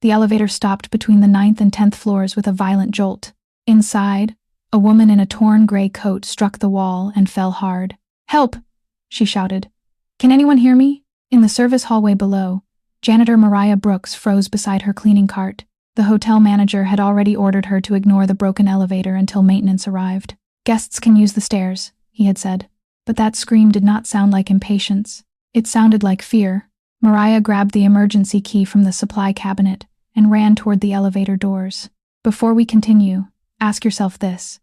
The elevator stopped between the 9th and 10th floors with a violent jolt. Inside, a woman in a torn gray coat struck the wall and fell hard. "Help!" she shouted. "Can anyone hear me?" In the service hallway below, Janitor Mariah Brooks froze beside her cleaning cart. The hotel manager had already ordered her to ignore the broken elevator until maintenance arrived. "Guests can use the stairs," he had said. But that scream did not sound like impatience. It sounded like fear. Mariah grabbed the emergency key from the supply cabinet and ran toward the elevator doors. "Before we continue, ask yourself this.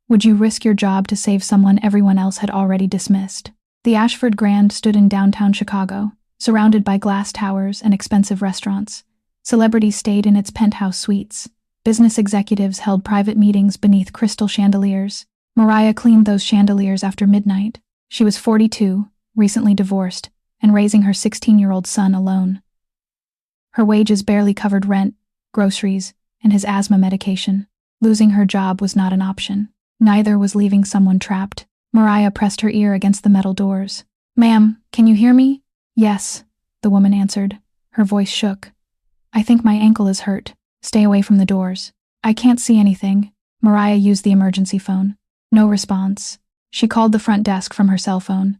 Would you risk your job to save someone everyone else had already dismissed?" The Ashford Grand stood in downtown Chicago, surrounded by glass towers and expensive restaurants. Celebrities stayed in its penthouse suites. Business executives held private meetings beneath crystal chandeliers. Mariah cleaned those chandeliers after midnight. She was 42, recently divorced, and raising her 16-year-old son alone. Her wages barely covered rent, groceries, and his asthma medication. Losing her job was not an option. Neither was leaving someone trapped. Mariah pressed her ear against the metal doors. "Ma'am, can you hear me?" "Yes," the woman answered. Her voice shook. "I think my ankle is hurt. Stay away from the doors." "I can't see anything." Mariah used the emergency phone. No response. She called the front desk from her cell phone.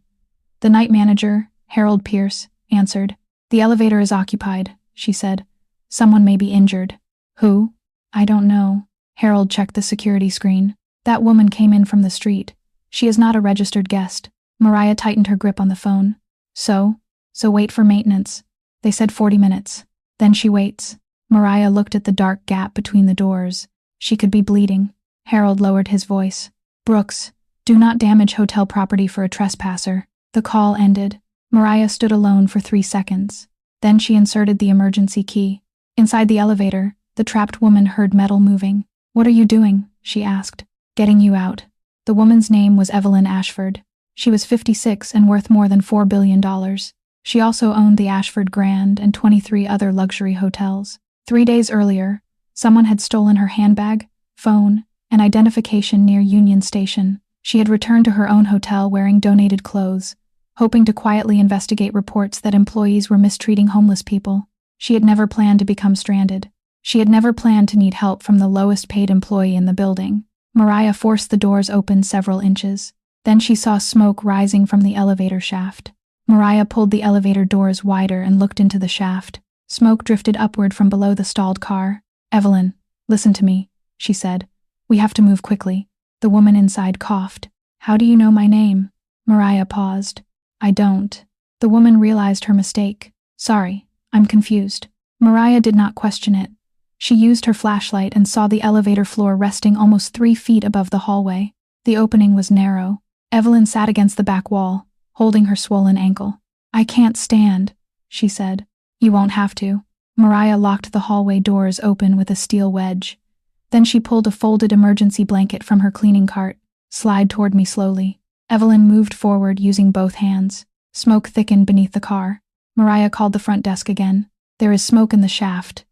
The night manager, Harold Pierce, answered. "The elevator is occupied," she said. "Someone may be injured." "Who?" "I don't know." Harold checked the security screen. "That woman came in from the street. She is not a registered guest." Mariah tightened her grip on the phone. So wait for maintenance. They said 40 minutes. Then she waits." Mariah looked at the dark gap between the doors. She could be bleeding. Harold lowered his voice. "Brooks, do not damage hotel property for a trespasser." The call ended. Mariah stood alone for 3 seconds. Then she inserted the emergency key. Inside the elevator, the trapped woman heard metal moving. "What are you doing?" she asked. "Getting you out." The woman's name was Evelyn Ashford. She was 56 and worth more than $4 billion. She also owned the Ashford Grand and 23 other luxury hotels. 3 days earlier, someone had stolen her handbag, phone, and identification near Union Station. She had returned to her own hotel wearing donated clothes, hoping to quietly investigate reports that employees were mistreating homeless people. She had never planned to become stranded. She had never planned to need help from the lowest paid employee in the building. Mariah forced the doors open several inches. Then she saw smoke rising from the elevator shaft. Mariah pulled the elevator doors wider and looked into the shaft. Smoke drifted upward from below the stalled car. "Evelyn, listen to me," she said. "We have to move quickly." The woman inside coughed. "How do you know my name?" Mariah paused. "I don't." The woman realized her mistake. "Sorry, I'm confused." Mariah did not question it. She used her flashlight and saw the elevator floor resting almost 3 feet above the hallway. The opening was narrow. Evelyn sat against the back wall, holding her swollen ankle. "I can't stand," she said. "You won't have to." Mariah locked the hallway doors open with a steel wedge. Then she pulled a folded emergency blanket from her cleaning cart. "Slide toward me slowly." Evelyn moved forward using both hands. Smoke thickened beneath the car. Mariah called the front desk again. "There is smoke in the shaft."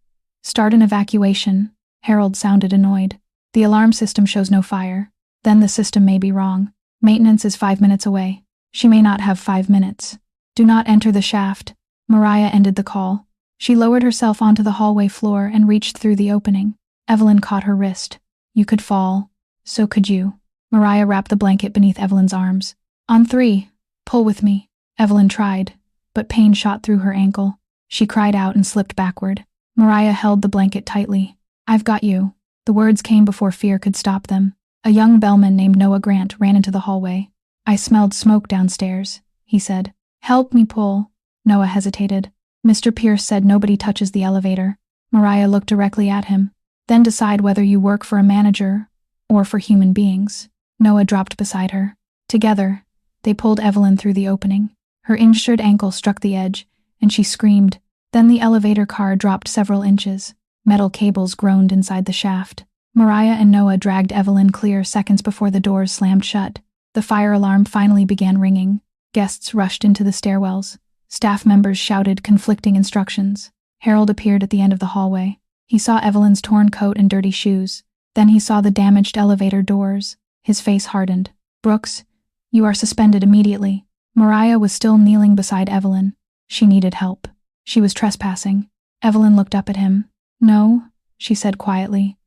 "Start an evacuation." Harold sounded annoyed. "The alarm system shows no fire." "Then the system may be wrong. Maintenance is 5 minutes away." "She may not have 5 minutes." "Do not enter the shaft." Mariah ended the call. She lowered herself onto the hallway floor and reached through the opening. Evelyn caught her wrist. "You could fall. So could you." Mariah wrapped the blanket beneath Evelyn's arms. "On 3, pull with me." Evelyn tried, but pain shot through her ankle. She cried out and slipped backward. Mariah held the blanket tightly. "I've got you." The words came before fear could stop them. A young bellman named Noah Grant ran into the hallway. "I smelled smoke downstairs," he said. "Help me pull." Noah hesitated. "Mr. Pierce said nobody touches the elevator." Mariah looked directly at him. "Then decide whether you work for a manager or for human beings." Noah dropped beside her. Together, they pulled Evelyn through the opening. Her injured ankle struck the edge, and she screamed. Then the elevator car dropped several inches. Metal cables groaned inside the shaft. Mariah and Noah dragged Evelyn clear seconds before the doors slammed shut. The fire alarm finally began ringing. Guests rushed into the stairwells. Staff members shouted conflicting instructions. Harold appeared at the end of the hallway. He saw Evelyn's torn coat and dirty shoes. Then he saw the damaged elevator doors. His face hardened. "Brooks, you are suspended immediately." Mariah was still kneeling beside Evelyn. She needed help. She was trespassing. Evelyn looked up at him. No, she said quietly.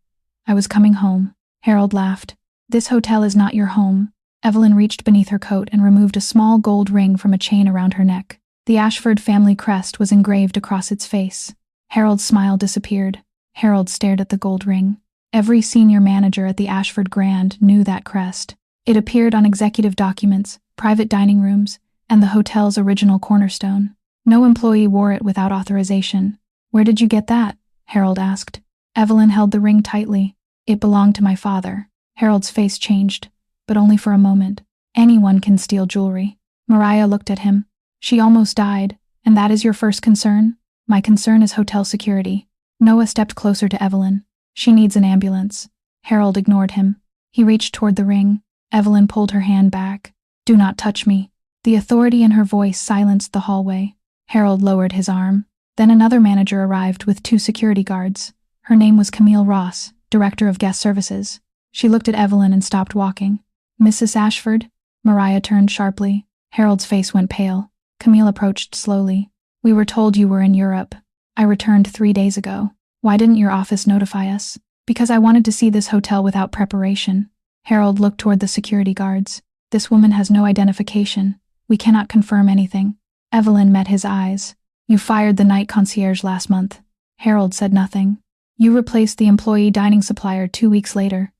I was coming home. Harold laughed. This hotel is not your home. Evelyn reached beneath her coat and removed a small gold ring from a chain around her neck. The Ashford family crest was engraved across its face. Harold's smile disappeared. Harold stared at the gold ring. Every senior manager at the Ashford Grand knew that crest. It appeared on executive documents, private dining rooms, and the hotel's original cornerstone. No employee wore it without authorization. Where did you get that? Harold asked. Evelyn held the ring tightly. It belonged to my father. Harold's face changed, but only for a moment. Anyone can steal jewelry. Mariah looked at him. She almost died, and that is your first concern? My concern is hotel security. Noah stepped closer to Evelyn. She needs an ambulance. Harold ignored him. He reached toward the ring. Evelyn pulled her hand back. Do not touch me. The authority in her voice silenced the hallway. Harold lowered his arm. Then another manager arrived with 2 security guards. Her name was Camille Ross, Director of Guest Services. She looked at Evelyn and stopped walking. Mrs. Ashford? Mariah turned sharply. Harold's face went pale. Camille approached slowly. We were told you were in Europe. I returned 3 days ago. Why didn't your office notify us? Because I wanted to see this hotel without preparation. Harold looked toward the security guards. This woman has no identification. We cannot confirm anything. Evelyn met his eyes. You fired the night concierge last month. Harold said nothing. You replaced the employee dining supplier 2 weeks later.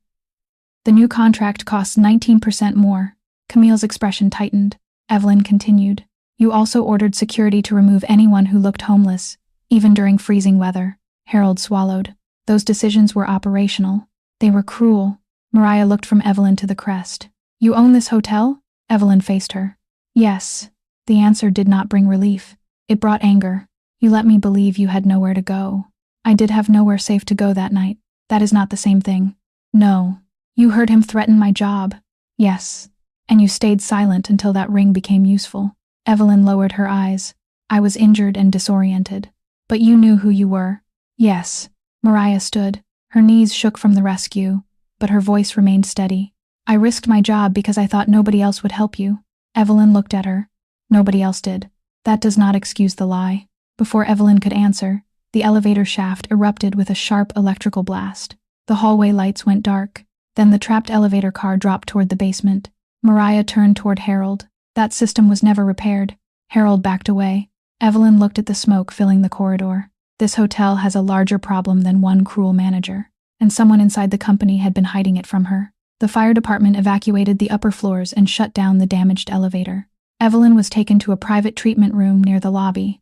The new contract costs 19% more. Camille's expression tightened. Evelyn continued. You also ordered security to remove anyone who looked homeless, even during freezing weather. Harold swallowed. Those decisions were operational. They were cruel. Mariah looked from Evelyn to the crest. You own this hotel? Evelyn faced her. Yes. The answer did not bring relief. It brought anger. You let me believe you had nowhere to go. I did have nowhere safe to go that night. That is not the same thing. No. You heard him threaten my job. Yes. And you stayed silent until that ring became useful. Evelyn lowered her eyes. I was injured and disoriented. But you knew who you were. Yes. Mariah stood. Her knees shook from the rescue, but her voice remained steady. I risked my job because I thought nobody else would help you. Evelyn looked at her. Nobody else did. That does not excuse the lie. Before Evelyn could answer, the elevator shaft erupted with a sharp electrical blast. The hallway lights went dark. Then the trapped elevator car dropped toward the basement. Mariah turned toward Harold. That system was never repaired. Harold backed away. Evelyn looked at the smoke filling the corridor. This hotel has a larger problem than one cruel manager, and someone inside the company had been hiding it from her. The fire department evacuated the upper floors and shut down the damaged elevator. Evelyn was taken to a private treatment room near the lobby.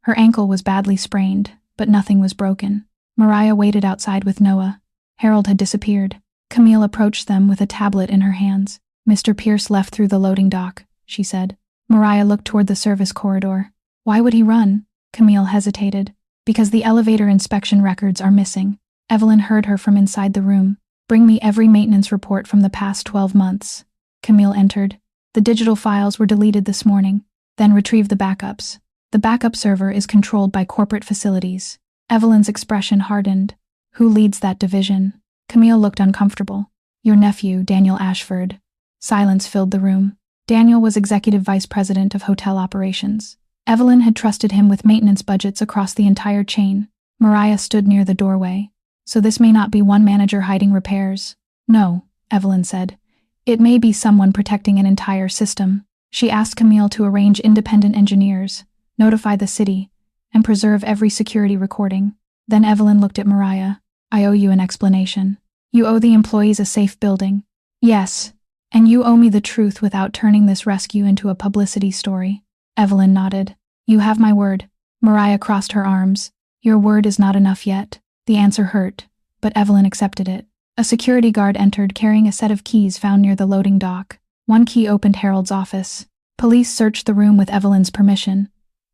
Her ankle was badly sprained, but nothing was broken. Mariah waited outside with Noah. Harold had disappeared. Camille approached them with a tablet in her hands. Mr. Pierce left through the loading dock, she said. Mariah looked toward the service corridor. Why would he run? Camille hesitated. Because the elevator inspection records are missing. Evelyn heard her from inside the room. Bring me every maintenance report from the past 12 months. Camille entered. The digital files were deleted this morning. Then retrieve the backups. The backup server is controlled by corporate facilities. Evelyn's expression hardened. Who leads that division? Camille looked uncomfortable. Your nephew, Daniel Ashford. Silence filled the room. Daniel was executive vice president of hotel operations. Evelyn had trusted him with maintenance budgets across the entire chain. Mariah stood near the doorway. So this may not be one manager hiding repairs. No, Evelyn said. It may be someone protecting an entire system. She asked Camille to arrange independent engineers, notify the city, and preserve every security recording. Then Evelyn looked at Mariah. I owe you an explanation. You owe the employees a safe building. Yes. And you owe me the truth without turning this rescue into a publicity story. Evelyn nodded. You have my word. Mariah crossed her arms. Your word is not enough yet. The answer hurt, but Evelyn accepted it. A security guard entered carrying a set of keys found near the loading dock. One key opened Harold's office. Police searched the room with Evelyn's permission.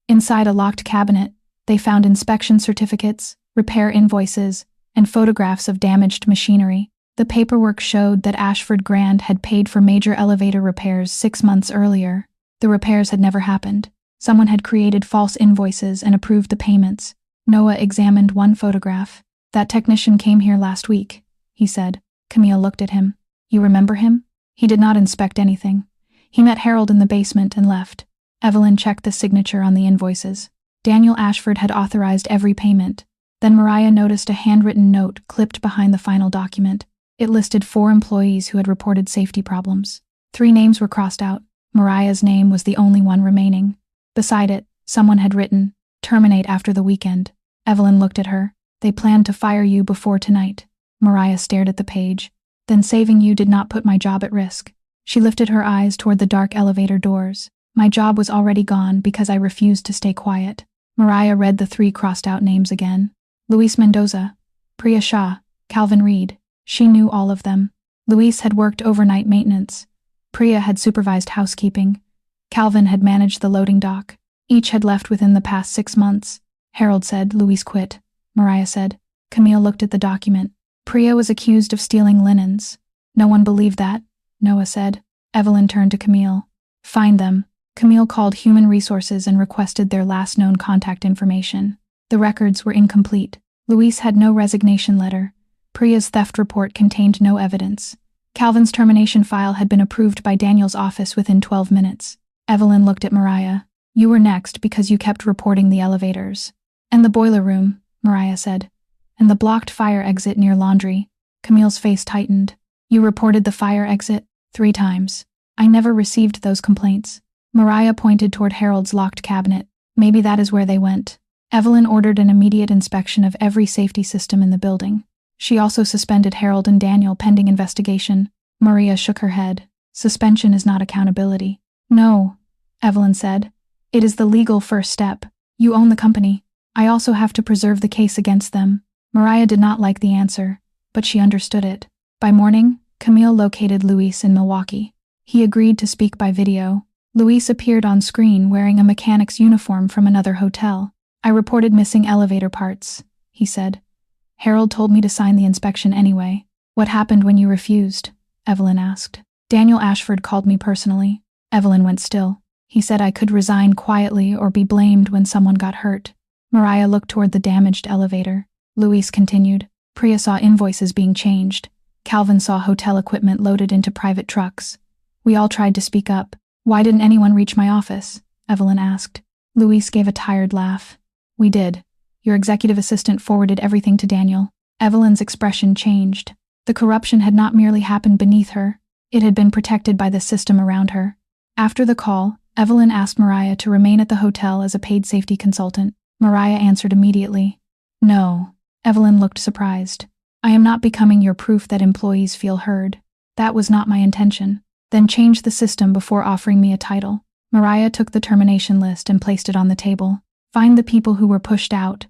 Inside a locked cabinet, they found inspection certificates, repair invoices, and photographs of damaged machinery. The paperwork showed that Ashford Grand had paid for major elevator repairs 6 months earlier. The repairs had never happened. Someone had created false invoices and approved the payments. Noah examined one photograph. That technician came here last week, he said. Camille looked at him. You remember him? He did not inspect anything. He met Harold in the basement and left. Evelyn checked the signature on the invoices. Daniel Ashford had authorized every payment. Then Mariah noticed a handwritten note clipped behind the final document. It listed 4 employees who had reported safety problems. 3 names were crossed out. Mariah's name was the only one remaining. Beside it, someone had written, "Terminate after the weekend." Evelyn looked at her. "They planned to fire you before tonight." Mariah stared at the page. "Then saving you did not put my job at risk." She lifted her eyes toward the dark elevator doors. "My job was already gone because I refused to stay quiet." Mariah read the 3 crossed-out names again. Luis Mendoza, Priya Shah, Calvin Reed. She knew all of them. Luis had worked overnight maintenance. Priya had supervised housekeeping. Calvin had managed the loading dock. Each had left within the past 6 months. Harold said Luis quit. Mariah said. Camille looked at the document. Priya was accused of stealing linens. No one believed that, Noah said. Evelyn turned to Camille. "Find them." Camille called Human Resources and requested their last known contact information. The records were incomplete. Luis had no resignation letter. Priya's theft report contained no evidence. Calvin's termination file had been approved by Daniel's office within 12 minutes. Evelyn looked at Mariah. "You were next because you kept reporting the elevators." "And the boiler room," Mariah said. "And the blocked fire exit near laundry." Camille's face tightened. "You reported the fire exit 3 times. I never received those complaints." Mariah pointed toward Harold's locked cabinet. "Maybe that is where they went." Evelyn ordered an immediate inspection of every safety system in the building. She also suspended Harold and Daniel pending investigation. Maria shook her head. "Suspension is not accountability." "No," Evelyn said. "It is the legal first step. You own the company. I also have to preserve the case against them." Mariah did not like the answer, but she understood it. By morning, Camille located Luis in Milwaukee. He agreed to speak by video. Luis appeared on screen wearing a mechanic's uniform from another hotel. "I reported missing elevator parts," he said. "Harold told me to sign the inspection anyway." "What happened when you refused?" Evelyn asked. "Daniel Ashford called me personally." Evelyn went still. "He said I could resign quietly or be blamed when someone got hurt." Mariah looked toward the damaged elevator. Luis continued. "Priya saw invoices being changed. Calvin saw hotel equipment loaded into private trucks. We all tried to speak up." "Why didn't anyone reach my office?" Evelyn asked. Luis gave a tired laugh. "We did. Your executive assistant forwarded everything to Daniel." Evelyn's expression changed. The corruption had not merely happened beneath her, it had been protected by the system around her. After the call, Evelyn asked Mariah to remain at the hotel as a paid safety consultant. Mariah answered immediately. "No." Evelyn looked surprised. "I am not becoming your proof that employees feel heard. That was not my intention." "Then change the system before offering me a title." Mariah took the termination list and placed it on the table. "Find the people who were pushed out.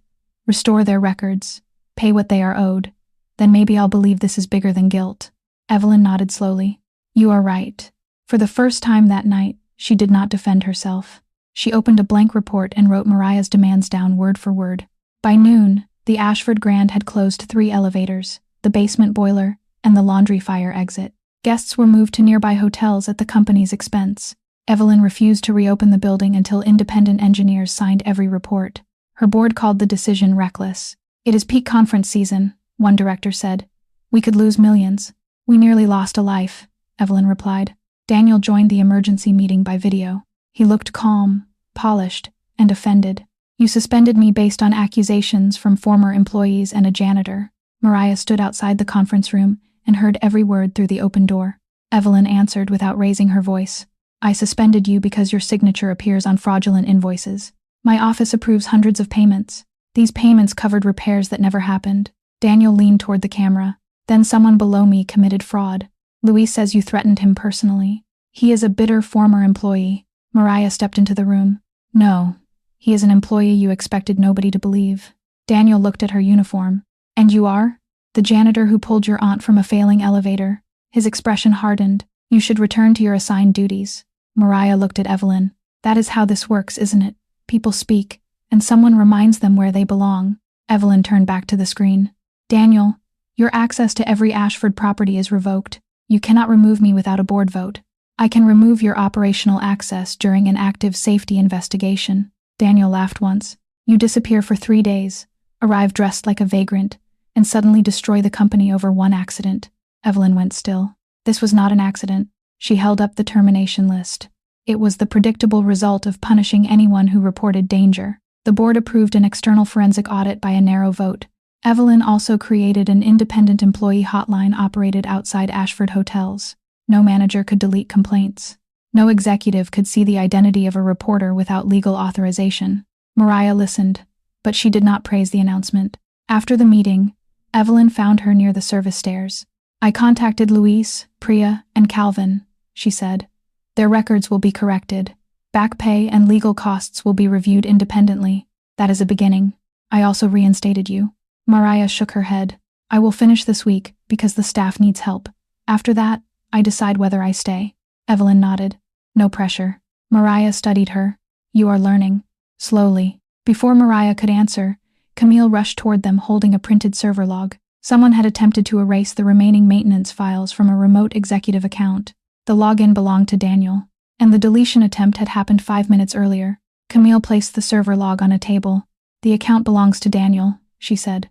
Restore their records. Pay what they are owed. Then maybe I'll believe this is bigger than guilt." Evelyn nodded slowly. "You are right." For the first time that night, she did not defend herself. She opened a blank report and wrote Mariah's demands down word for word. By noon, the Ashford Grand had closed 3 elevators, the basement boiler, and the laundry fire exit. Guests were moved to nearby hotels at the company's expense. Evelyn refused to reopen the building until independent engineers signed every report. Her board called the decision reckless. "It is peak conference season," one director said. "We could lose millions." "We nearly lost a life," Evelyn replied. Daniel joined the emergency meeting by video. He looked calm, polished, and offended. "You suspended me based on accusations from former employees and a janitor." Mariah stood outside the conference room and heard every word through the open door. Evelyn answered without raising her voice. "I suspended you because your signature appears on fraudulent invoices. My office approves hundreds of payments. These payments covered repairs that never happened." Daniel leaned toward the camera. "Then someone below me committed fraud. Luis says you threatened him personally. He is a bitter former employee." Mariah stepped into the room. "No, he is an employee you expected nobody to believe." Daniel looked at her uniform. "And you are?" "The janitor who pulled your aunt from a failing elevator." His expression hardened. "You should return to your assigned duties." Mariah looked at Evelyn. "That is how this works, isn't it? People speak, and someone reminds them where they belong." Evelyn turned back to the screen. "Daniel, your access to every Ashford property is revoked. You cannot remove me without a board vote. I can remove your operational access during an active safety investigation." Daniel laughed once. "You disappear for 3 days, arrive dressed like a vagrant, and suddenly destroy the company over one accident." Evelyn went still. This was not an accident. She held up the termination list. It was the predictable result of punishing anyone who reported danger. The board approved an external forensic audit by a narrow vote. Evelyn also created an independent employee hotline operated outside Ashford hotels. No manager could delete complaints. No executive could see the identity of a reporter without legal authorization. Mariah listened, but she did not praise the announcement. After the meeting, Evelyn found her near the service stairs. "I contacted Luis, Priya, and Calvin," she said. "Their records will be corrected. Back pay and legal costs will be reviewed independently. That is a beginning. I also reinstated you." Mariah shook her head. "I will finish this week because the staff needs help. After that, I decide whether I stay." Evelyn nodded. "No pressure." Mariah studied her. "You are learning." Slowly. Before Mariah could answer, Camille rushed toward them holding a printed server log. Someone had attempted to erase the remaining maintenance files from a remote executive account. The login belonged to Daniel, and the deletion attempt had happened 5 minutes earlier. Camille placed the server log on a table. "The account belongs to Daniel," she said.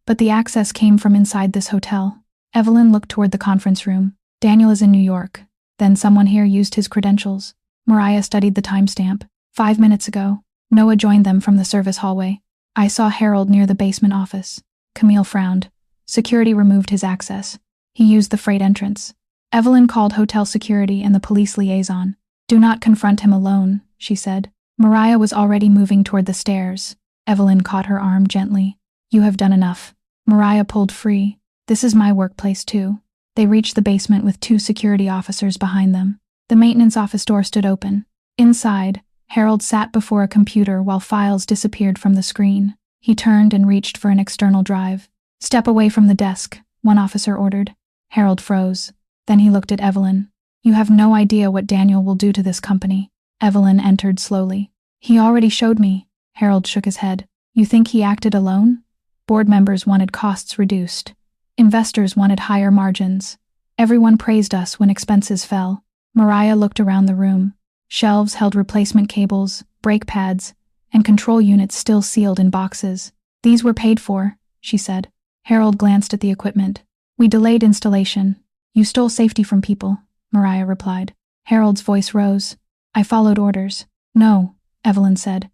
"But the access came from inside this hotel." Evelyn looked toward the conference room. "Daniel is in New York. Then someone here used his credentials." Mariah studied the timestamp. 5 minutes ago. Noah joined them from the service hallway. "I saw Harold near the basement office." Camille frowned. Security removed his access. He used the freight entrance. Evelyn called hotel security and the police liaison. "Do not confront him alone," she said. Mariah was already moving toward the stairs. Evelyn caught her arm gently. "You have done enough." Mariah pulled free. "This is my workplace too." They reached the basement with 2 security officers behind them. The maintenance office door stood open. Inside, Harold sat before a computer while files disappeared from the screen. He turned and reached for an external drive. "Step away from the desk," one officer ordered. Harold froze. Then he looked at Evelyn. "You have no idea what Daniel will do to this company." Evelyn entered slowly. "He already showed me." Harold shook his head. "You think he acted alone?" Board members wanted costs reduced. Investors wanted higher margins. Everyone praised us when expenses fell. Mariah looked around the room. Shelves held replacement cables, brake pads, and control units still sealed in boxes. "These were paid for," she said. Harold glanced at the equipment. "We delayed installation." "You stole safety from people," Mariah replied. Harold's voice rose. "I followed orders." "No," Evelyn said.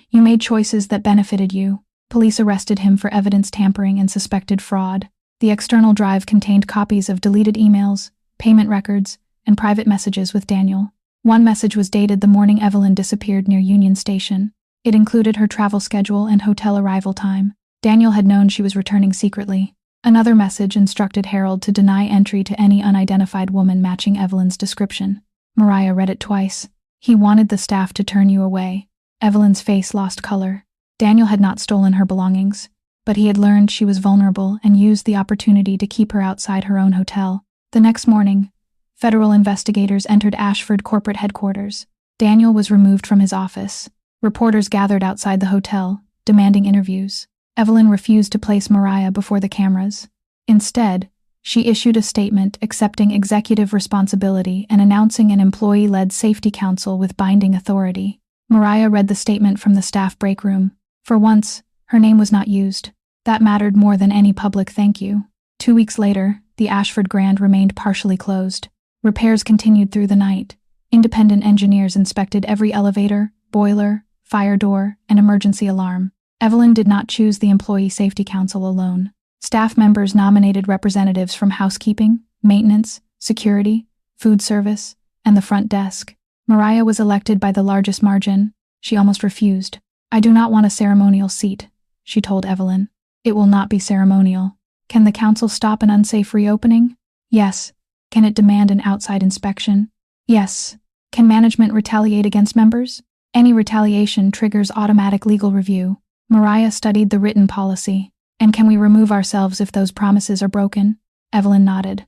"You made choices that benefited you." Police arrested him for evidence tampering and suspected fraud. The external drive contained copies of deleted emails, payment records, and private messages with Daniel. One message was dated the morning Evelyn disappeared near Union Station. It included her travel schedule and hotel arrival time. Daniel had known she was returning secretly. Another message instructed Harold to deny entry to any unidentified woman matching Evelyn's description. Mariah read it twice. "He wanted the staff to turn you away." Evelyn's face lost color. Daniel had not stolen her belongings, but he had learned she was vulnerable and used the opportunity to keep her outside her own hotel. The next morning, federal investigators entered Ashford corporate headquarters. Daniel was removed from his office. Reporters gathered outside the hotel, demanding interviews. Evelyn refused to place Mariah before the cameras. Instead, she issued a statement accepting executive responsibility and announcing an employee-led safety council with binding authority. Mariah read the statement from the staff break room. For once, her name was not used. That mattered more than any public thank you. 2 weeks later, the Ashford Grand remained partially closed. Repairs continued through the night. Independent engineers inspected every elevator, boiler, fire door, and emergency alarm. Evelyn did not choose the Employee Safety Council alone. Staff members nominated representatives from housekeeping, maintenance, security, food service, and the front desk. Mariah was elected by the largest margin. She almost refused. "I do not want a ceremonial seat," she told Evelyn. "It will not be ceremonial." "Can the council stop an unsafe reopening?" "Yes." "Can it demand an outside inspection?" "Yes." "Can management retaliate against members?" "Any retaliation triggers automatic legal review." Mariah studied the written policy. "And can we remove ourselves if those promises are broken?" Evelyn nodded.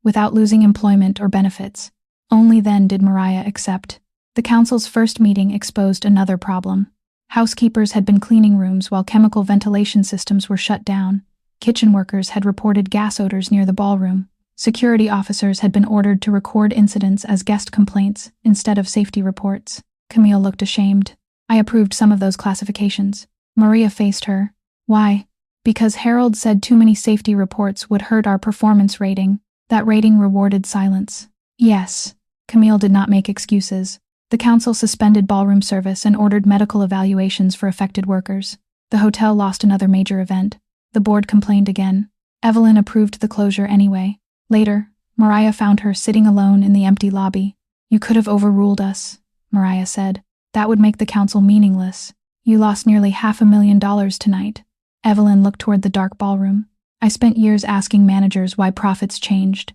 "Without losing employment or benefits." Only then did Mariah accept. The council's first meeting exposed another problem. Housekeepers had been cleaning rooms while chemical ventilation systems were shut down. Kitchen workers had reported gas odors near the ballroom. Security officers had been ordered to record incidents as guest complaints instead of safety reports. Camille looked ashamed. "I approved some of those classifications." Maria faced her. "Why?" "Because Harold said too many safety reports would hurt our performance rating. That rating rewarded silence." "Yes." Camille did not make excuses. The council suspended ballroom service and ordered medical evaluations for affected workers. The hotel lost another major event. The board complained again. Evelyn approved the closure anyway. Later, Mariah found her sitting alone in the empty lobby. "You could have overruled us," Mariah said. "That would make the council meaningless. You lost nearly $500,000 tonight." Evelyn looked toward the dark ballroom. "I spent years asking managers why profits changed.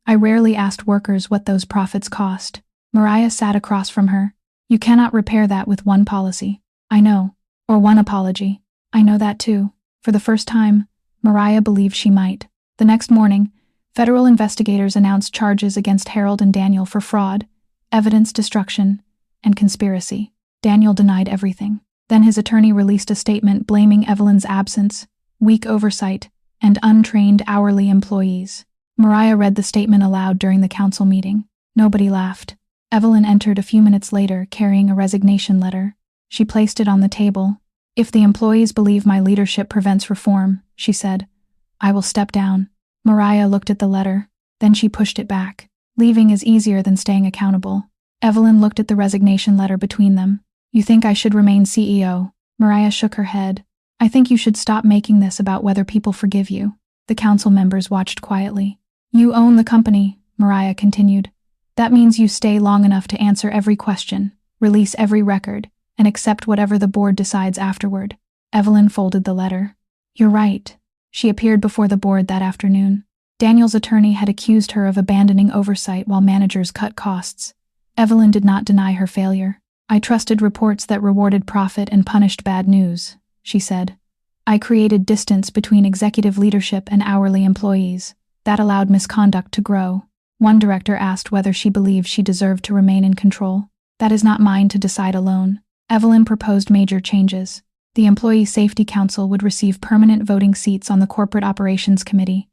I rarely asked workers what those profits cost." Mariah sat across from her. "You cannot repair that with one policy." "I know. Or one apology." "I know that too." For the first time, Mariah believed she might. The next morning, federal investigators announced charges against Harold and Daniel for fraud, evidence destruction, and conspiracy. Daniel denied everything. Then his attorney released a statement blaming Evelyn's absence, weak oversight, and untrained hourly employees. Mariah read the statement aloud during the council meeting. Nobody laughed. Evelyn entered a few minutes later carrying a resignation letter. She placed it on the table. "If the employees believe my leadership prevents reform," she said, "I will step down." Mariah looked at the letter. Then she pushed it back. Leaving is easier than staying accountable. Evelyn looked at the resignation letter between them. "You think I should remain CEO?" Mariah shook her head. "I think you should stop making this about whether people forgive you." The council members watched quietly. "You own the company," Mariah continued. "That means you stay long enough to answer every question, release every record, and accept whatever the board decides afterward." Evelyn folded the letter. "You're right." She appeared before the board that afternoon. Daniel's attorney had accused her of abandoning oversight while managers cut costs. Evelyn did not deny her failure. "I trusted reports that rewarded profit and punished bad news," she said. "I created distance between executive leadership and hourly employees. That allowed misconduct to grow." One director asked whether she believed she deserved to remain in control. "That is not mine to decide alone." Evelyn proposed major changes. The Employee Safety Council would receive permanent voting seats on the Corporate Operations Committee.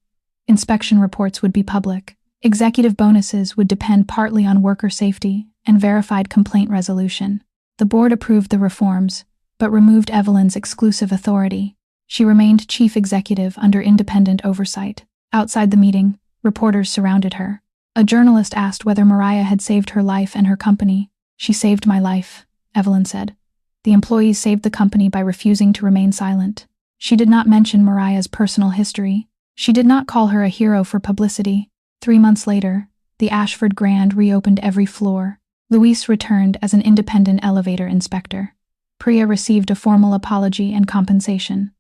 Inspection reports would be public. Executive bonuses would depend partly on worker safety and verified complaint resolution. The board approved the reforms, but removed Evelyn's exclusive authority. She remained chief executive under independent oversight. Outside the meeting, reporters surrounded her. A journalist asked whether Mariah had saved her life and her company. "She saved my life," Evelyn said. "The employees saved the company by refusing to remain silent." She did not mention Mariah's personal history. She did not call her a hero for publicity. 3 months later, the Ashford Grand reopened every floor. Luis returned as an independent elevator inspector. Priya received a formal apology and compensation.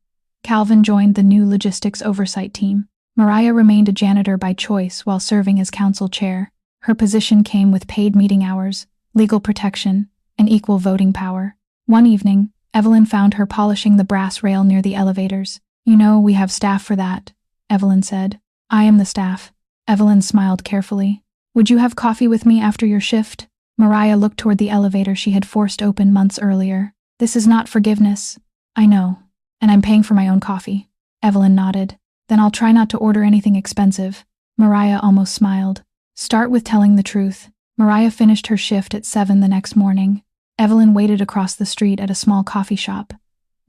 Calvin joined the new logistics oversight team. Mariah remained a janitor by choice while serving as council chair. Her position came with paid meeting hours, legal protection, and equal voting power. One evening, Evelyn found her polishing the brass rail near the elevators. "You know, we have staff for that," Evelyn said. "I am the staff." Evelyn smiled carefully. "Would you have coffee with me after your shift?" Mariah looked toward the elevator she had forced open months earlier. "This is not forgiveness." "I know, and I'm paying for my own coffee." Evelyn nodded. "Then I'll try not to order anything expensive." Mariah almost smiled. "Start with telling the truth." Mariah finished her shift at 7 the next morning. Evelyn waited across the street at a small coffee shop.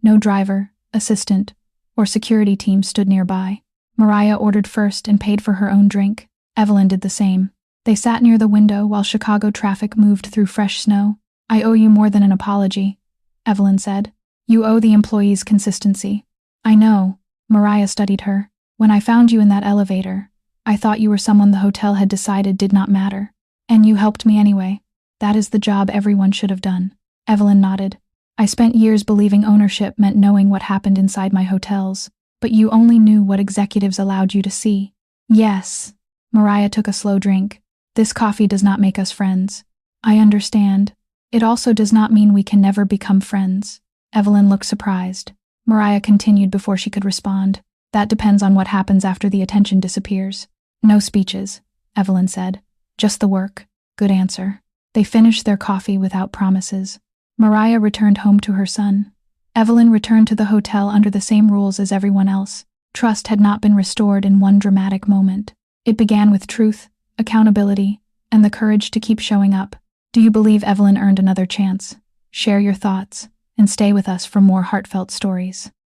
No driver, assistant, or security team stood nearby. Mariah ordered first and paid for her own drink. Evelyn did the same. They sat near the window while Chicago traffic moved through fresh snow. "I owe you more than an apology," Evelyn said. "You owe the employees consistency." "I know." Mariah studied her. "When I found you in that elevator, I thought you were someone the hotel had decided did not matter. And you helped me anyway. That is the job everyone should have done." Evelyn nodded. "I spent years believing ownership meant knowing what happened inside my hotels, but you only knew what executives allowed you to see." "Yes." Mariah took a slow drink. "This coffee does not make us friends." "I understand. It also does not mean we can never become friends." Evelyn looked surprised. Mariah continued before she could respond. "That depends on what happens after the attention disappears." "No speeches," Evelyn said. "Just the work." "Good answer." They finished their coffee without promises. Mariah returned home to her son. Evelyn returned to the hotel under the same rules as everyone else. Trust had not been restored in one dramatic moment. It began with truth, accountability, and the courage to keep showing up. Do you believe Evelyn earned another chance? Share your thoughts, and stay with us for more heartfelt stories.